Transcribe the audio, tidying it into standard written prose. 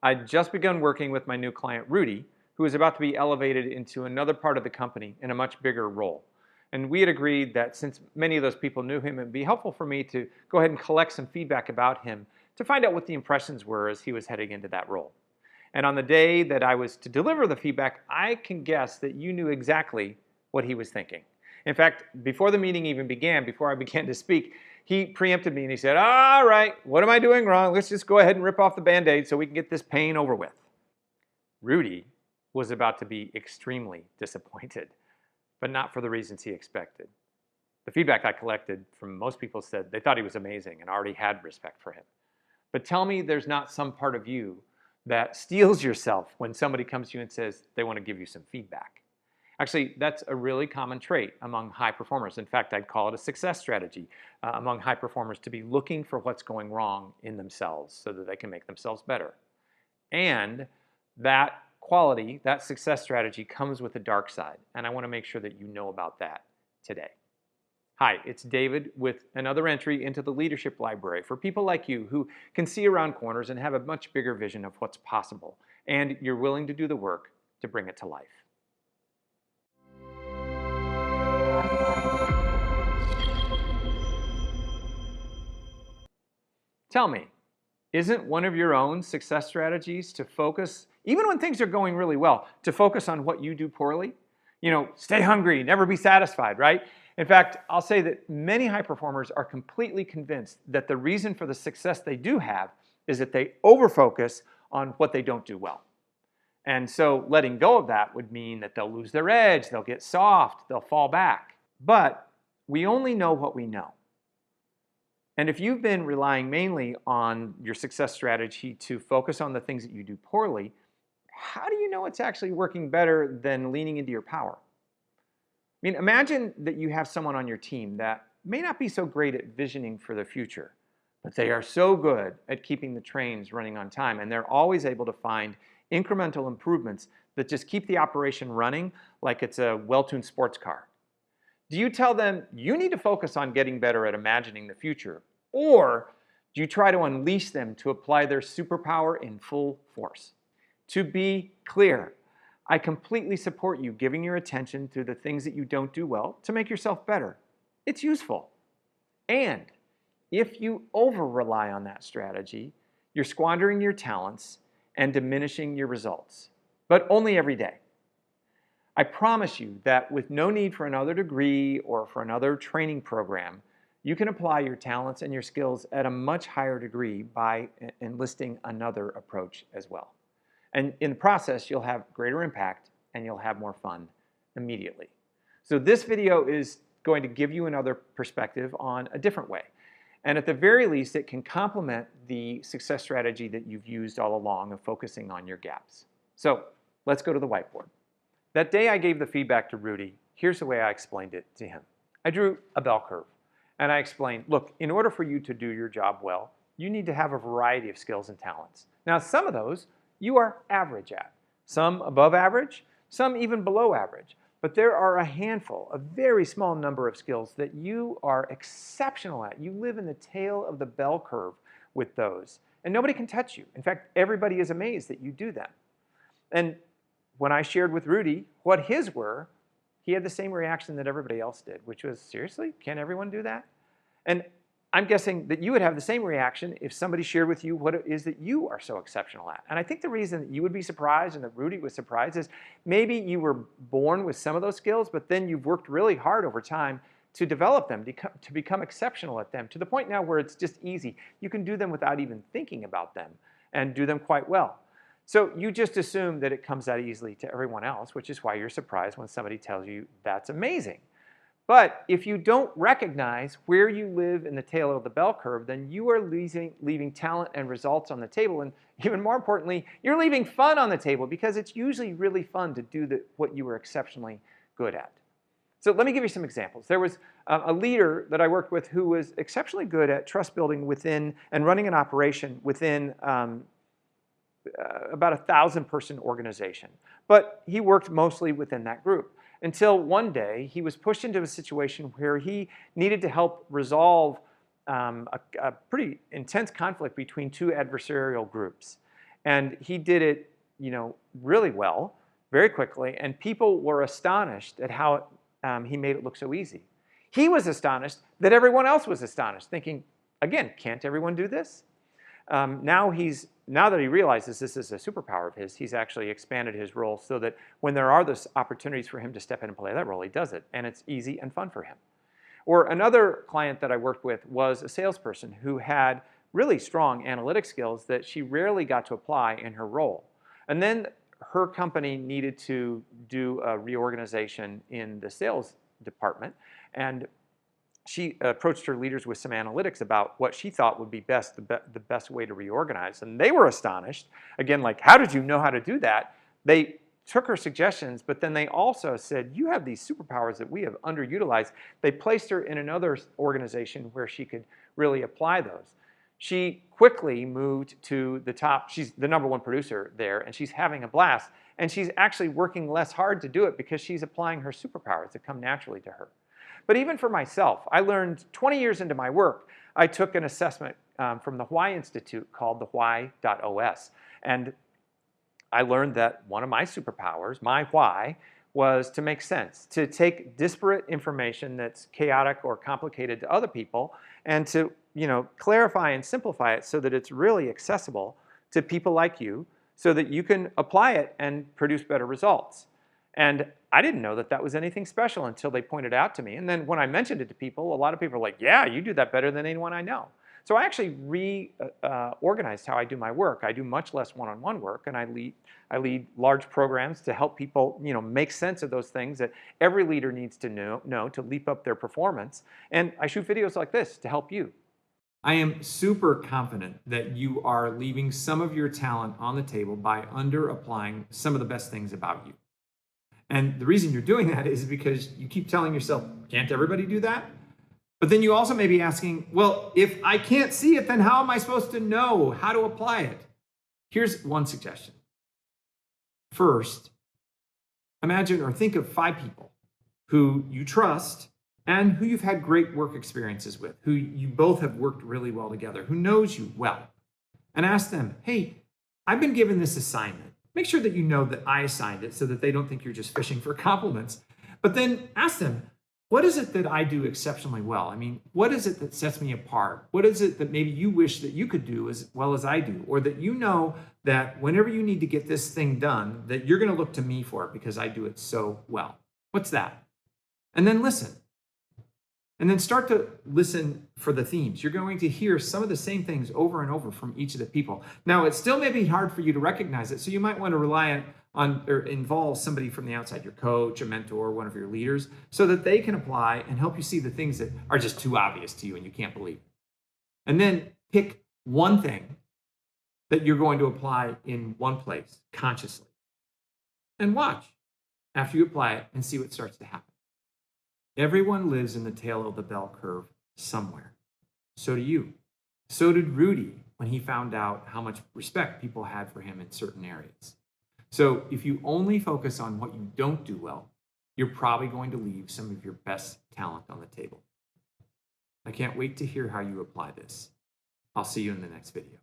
I'd just begun working with my new client, Rudy, who was about to be elevated into another part of the company in a much bigger role. And we had agreed that since many of those people knew him, it'd be helpful for me to go ahead and collect some feedback about him to find out what the impressions were as he was heading into that role. And on the day that I was to deliver the feedback, I can guess that you knew exactly what he was thinking. In fact, before the meeting even began, before I began to speak, he preempted me and he said, "All right, what am I doing wrong? Let's just go ahead and rip off the Band-Aid so we can get this pain over with." Rudy was about to be extremely disappointed, but not for the reasons he expected. The feedback I collected from most people said they thought he was amazing and already had respect for him. But tell me there's not some part of you that steels yourself when somebody comes to you and says they want to give you some feedback. Actually, that's a really common trait among high performers. In fact, I'd call it a success strategy among high performers to be looking for what's going wrong in themselves so that they can make themselves better. And that quality, that success strategy comes with a dark side. And I want to make sure that you know about that today. Hi, it's David with another entry into the leadership library for people like you who can see around corners and have a much bigger vision of what's possible. And you're willing to do the work to bring it to life. Tell me, isn't one of your own success strategies to focus, even when things are going really well, to focus on what you do poorly? You know, stay hungry, never be satisfied, right? In fact, I'll say that many high performers are completely convinced that the reason for the success they do have is that they overfocus on what they don't do well. And so letting go of that would mean that they'll lose their edge, they'll get soft, they'll fall back. But we only know what we know. And if you've been relying mainly on your success strategy to focus on the things that you do poorly, how do you know it's actually working better than leaning into your power? I mean, imagine that you have someone on your team that may not be so great at visioning for the future, but they are so good at keeping the trains running on time, and they're always able to find incremental improvements that just keep the operation running like it's a well-tuned sports car. Do you tell them you need to focus on getting better at imagining the future, or do you try to unleash them to apply their superpower in full force? To be clear, I completely support you giving your attention to the things that you don't do well to make yourself better. It's useful. And if you over-rely on that strategy, you're squandering your talents and diminishing your results, but only every day. I promise you that with no need for another degree or for another training program, you can apply your talents and your skills at a much higher degree by enlisting another approach as well. And in the process, you'll have greater impact and you'll have more fun immediately. So this video is going to give you another perspective on a different way. And at the very least, it can complement the success strategy that you've used all along of focusing on your gaps. So let's go to the whiteboard. That day I gave the feedback to Rudy, here's the way I explained it to him. I drew a bell curve and I explained, look, in order for you to do your job well, you need to have a variety of skills and talents. Now, some of those you are average at, some above average, some even below average. But there are a handful, a very small number of skills that you are exceptional at. You live in the tail of the bell curve with those, and nobody can touch you. In fact, everybody is amazed that you do them. And when I shared with Rudy what his were, he had the same reaction that everybody else did, which was, seriously, can everyone do that? And I'm guessing that you would have the same reaction if somebody shared with you what it is that you are so exceptional at. And I think the reason that you would be surprised and that Rudy was surprised is maybe you were born with some of those skills, but then you've worked really hard over time to develop them, to become exceptional at them, to the point now where it's just easy. You can do them without even thinking about them and do them quite well. So you just assume that it comes that easily to everyone else, which is why you're surprised when somebody tells you that's amazing. But if you don't recognize where you live in the tail of the bell curve, then you are leaving talent and results on the table. And even more importantly, you're leaving fun on the table because it's usually really fun to do what you were exceptionally good at. So let me give you some examples. There was a leader that I worked with who was exceptionally good at trust building within and running an operation within about 1,000-person organization. But he worked mostly within that group. Until one day, he was pushed into a situation where he needed to help resolve a pretty intense conflict between two adversarial groups. And he did it, really well, very quickly. And people were astonished at how he made it look so easy. He was astonished that everyone else was astonished, thinking, again, can't everyone do this? Now that he realizes this is a superpower of his, he's actually expanded his role so that when there are those opportunities for him to step in and play that role, he does it, and it's easy and fun for him. Or another client that I worked with was a salesperson who had really strong analytic skills that she rarely got to apply in her role. And then her company needed to do a reorganization in the sales department, and she approached her leaders with some analytics about what she thought would be best, the best way to reorganize. And they were astonished. Again, like, how did you know how to do that? They took her suggestions, but then they also said, you have these superpowers that we have underutilized. They placed her in another organization where she could really apply those. She quickly moved to the top. She's the #1 producer there, and she's having a blast. And she's actually working less hard to do it because she's applying her superpowers that come naturally to her. But even for myself, I learned 20 years into my work, I took an assessment from the Why Institute called the Why.os. And I learned that one of my superpowers, my why, was to make sense, to take disparate information that's chaotic or complicated to other people and to clarify and simplify it so that it's really accessible to people like you so that you can apply it and produce better results. And I didn't know that that was anything special until they pointed it out to me. And then when I mentioned it to people, a lot of people are like, yeah, you do that better than anyone I know. So I actually reorganized how I do my work. I do much less one-on-one work, and I lead large programs to help people make sense of those things that every leader needs to know to leap up their performance. And I shoot videos like this to help you. I am super confident that you are leaving some of your talent on the table by under-applying some of the best things about you. And the reason you're doing that is because you keep telling yourself, can't everybody do that? But then you also may be asking, well, if I can't see it, then how am I supposed to know how to apply it? Here's one suggestion. First, imagine or think of 5 people who you trust and who you've had great work experiences with, who you both have worked really well together, who knows you well. And ask them, hey, I've been given this assignment. Make sure that you know that I assigned it so that they don't think you're just fishing for compliments. But then ask them, what is it that I do exceptionally well? I mean, what is it that sets me apart? What is it that maybe you wish that you could do as well as I do? Or that you know that whenever you need to get this thing done, that you're going to look to me for it because I do it so well. What's that? And then listen. And then start to listen for the themes. You're going to hear some of the same things over and over from each of the people. Now, it still may be hard for you to recognize it, so you might want to rely on or involve somebody from the outside, your coach, a mentor, one of your leaders, so that they can apply and help you see the things that are just too obvious to you and you can't believe. And then pick one thing that you're going to apply in one place consciously. And watch after you apply it and see what starts to happen. Everyone lives in the tail of the bell curve somewhere. So do you. So did Rudy when he found out how much respect people had for him in certain areas. So if you only focus on what you don't do well, you're probably going to leave some of your best talent on the table. I can't wait to hear how you apply this. I'll see you in the next video.